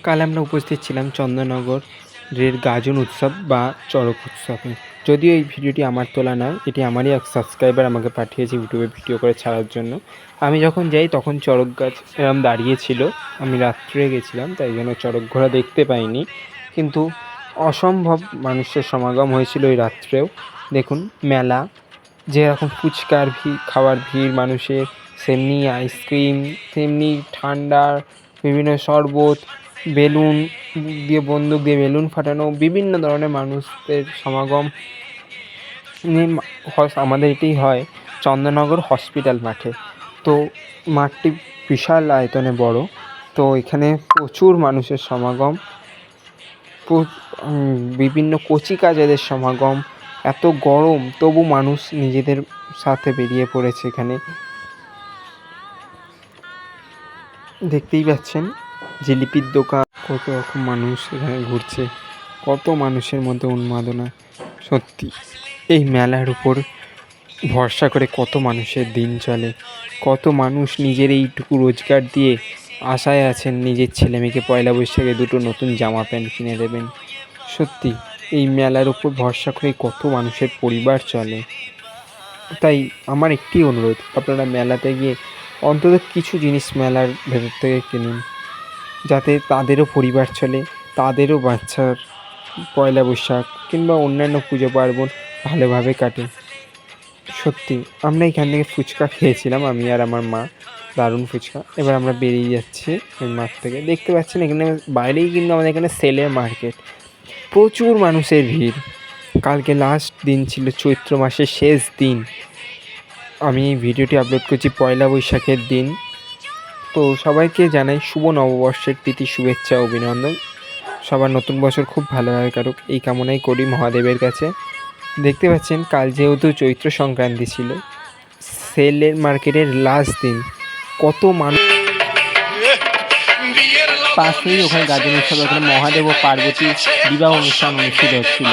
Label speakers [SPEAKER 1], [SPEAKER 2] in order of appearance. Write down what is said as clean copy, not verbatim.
[SPEAKER 1] কাল আমরা উপস্থিত ছিলাম চন্দননগরের গাজন উৎসব বা চড়ক উৎসবে। যদিও এই ভিডিওটি আমার তোলা নয়, এটি আমারই এক সাবস্ক্রাইবার আমাকে পাঠিয়েছে ইউটিউবে ভিডিও করে ছাড়ার জন্য। আমি যখন যাই তখন চড়ক গাছ এরম দাঁড়িয়ে ছিল। আমি রাত্রে গেছিলাম, তাই জন্য চড়ক ঘোড়া দেখতে পাইনি, কিন্তু অসম্ভব মানুষের সমাগম হয়েছিল ওই রাত্রেও। দেখুন, মেলা যেরকম ফুচকার ভিড়, খাওয়ার ভিড় মানুষের, সেমনি আইসক্রিম, তেমনি ঠান্ডার বিভিন্ন শরবত, বেলুন দিয়ে, বন্দুক দিয়ে বেলুন ফাটানো, বিভিন্ন ধরনের মানুষদের সমাগম নিয়ে আমাদের এটি হয় চন্দননগর হসপিটাল মাঠে। তো মাঠটি বিশাল আয়তনে বড়, তো এখানে প্রচুর মানুষের সমাগম, বিভিন্ন কচিকাঁচাদের সমাগম। এত গরম তবু মানুষ নিজেদের সাথে বেরিয়ে পড়েছে। এখানে দেখতেই পাচ্ছেন জিলিপির দোকান, কত রকম মানুষ এখানে ঘুরছে, কত মানুষের মধ্যে উন্মাদনা। সত্যি এই মেলার উপর ভরসা করে কত মানুষের দিন চলে, কত মানুষ নিজের এইটুকু রোজগার দিয়ে আশায় আছেন নিজের ছেলেমেয়েকে পয়লা বৈশাখে দুটো নতুন জামা প্যান্ট কিনে দেবেন। সত্যি এই মেলার উপর ভরসা করে কত মানুষের পরিবার চলে। তাই আমার একটি অনুরোধ, আপনারা মেলাতে গিয়ে অন্তত কিছু জিনিস মেলার ভেতর থেকে কিনুন, যাতে তাদেরও পরিবার চলে, তাদেরও বাচ্চার পয়লা বৈশাখ কিংবা অন্যান্য পুজো পার্বণ ভালোভাবে কাটে। সত্যি আমরা এখান থেকে ফুচকা খেয়েছিলাম, আমি আর আমার মা, দারুণ ফুচকা। এবার আমরা বেরিয়ে যাচ্ছি ওই মাঠ থেকে। দেখতে পাচ্ছেন এখানে বাইরেই কিন্তু আমাদের এখানে সেলের মার্কেট, প্রচুর মানুষের ভিড়। কালকে লাস্ট দিন ছিল, চৈত্র মাসের শেষ দিন। আমি এই ভিডিওটি আপলোড করছি পয়লা বৈশাখের দিন। তো সবাইকে জানাই শুভ নববর্ষের প্রীতি, শুভেচ্ছা, অভিনন্দন। সবার নতুন বছর খুব ভালোভাবে কাটুক, এই কামনাই করি মহাদেবের কাছে। দেখতে পাচ্ছেন কাল যেহেতু চৈত্র সংক্রান্তি ছিল, সেলের মার্কেটের লাস্ট দিন, কত মানুষ। পাশেই ওখানে গাজন উৎসব, ওখানে মহাদেব ও পার্বতীর বিবাহ অনুষ্ঠান অনুষ্ঠিত হচ্ছিল।